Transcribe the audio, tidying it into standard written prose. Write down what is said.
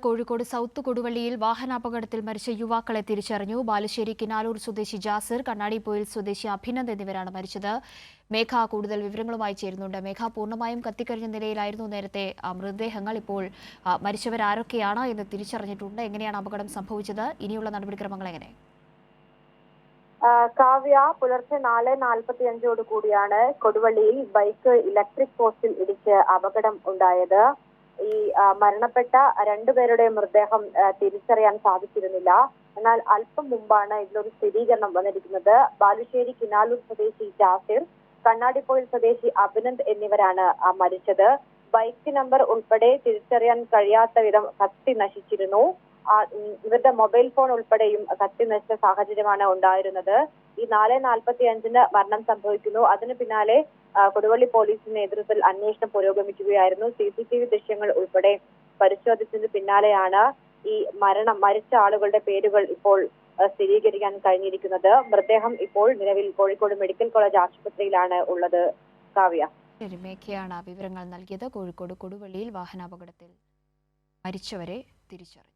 Kozhikode south കൊടുവള്ളിയിൽ വാഹനാപകടത്തിൽ മരിച്ച യുവാക്കളെ തിരിച്ചറിഞ്ഞു. ബാലുശ്ശേരി കിനാലൂർ സ്വദേശി ജാസിർ, കണ്ണാടിപ്പൊയിൽ സ്വദേശി അഭിനന്ദ് എന്നിവരാണ് മരിച്ചത്. മേഘ കൂടുതൽ വിവരങ്ങളുമായി ചേരുന്നുണ്ട്. മേഘ, പൂർണ്ണമായും കത്തിക്കരിഞ്ഞ നിലയിലായിരുന്നു നേരത്തെ മൃതദേഹങ്ങൾ. ഇപ്പോൾ മരിച്ചവരാരൊക്കെയാണ് എന്ന് തിരിച്ചറിഞ്ഞിട്ടുണ്ട്. എങ്ങനെയാണ് അപകടം സംഭവിച്ചത്? ഇനിയുള്ള നടപടിക്രമങ്ങൾ എങ്ങനെ? കാവ്യ, പുലർച്ചെ 4:45 കൂടിയാണ് കൊടുവള്ളിയിൽ ബൈക്ക് ഇലക്ട്രിക് പോസ്റ്റിൽ ഇടിച്ച് അപകടം ഉണ്ടായത്. ഈ മരണപ്പെട്ട രണ്ടുപേരുടെ മൃതദേഹം തിരിച്ചറിയാൻ സാധിച്ചിരുന്നില്ല. എന്നാൽ അല്പം മുമ്പാണ് ഇതിലൊരു സ്ഥിരീകരണം വന്നിരിക്കുന്നത്. ബാലുശ്ശേരി കിനാലൂർ സ്വദേശി ജാസിർ, കണ്ണാടിപ്പൊയിൽ സ്വദേശി അഭിനന്ദ് എന്നിവരാണ് മരിച്ചത്. ബൈക്ക് നമ്പർ ഉൾപ്പെടെ തിരിച്ചറിയാൻ കഴിയാത്ത വിധം കത്തി നശിച്ചിരുന്നു. ഇവരുടെ മൊബൈൽ ഫോൺ ഉൾപ്പെടെയും കത്തി നശിച്ച സാഹചര്യമാണ് ഉണ്ടായിരുന്നത്. ഈ 4:45 മരണം സംഭവിക്കുന്നു. അതിന് പിന്നാലെ കൊടുവള്ളി പോലീസിന്റെ നേതൃത്വത്തിൽ അന്വേഷണം പുരോഗമിക്കുകയായിരുന്നു. CCTV ദൃശ്യങ്ങൾ ഉൾപ്പെടെ പരിശോധിച്ചതിന് പിന്നാലെയാണ് ഈ മരിച്ച ആളുകളുടെ പേരുകൾ ഇപ്പോൾ സ്ഥിരീകരിക്കാൻ കഴിഞ്ഞിരിക്കുന്നത്. മൃതദേഹം ഇപ്പോൾ നിലവിൽ കോഴിക്കോട് മെഡിക്കൽ കോളേജ് ആശുപത്രിയിലാണ് ഉള്ളത്. കാവ്യ, മേഘയാണ് വിവരങ്ങൾ നൽകിയത്. കോഴിക്കോട് കൊടുവള്ളിയിൽ വാഹനാപകടത്തിൽ മരിച്ചവരെ തിരിച്ചറിഞ്ഞു.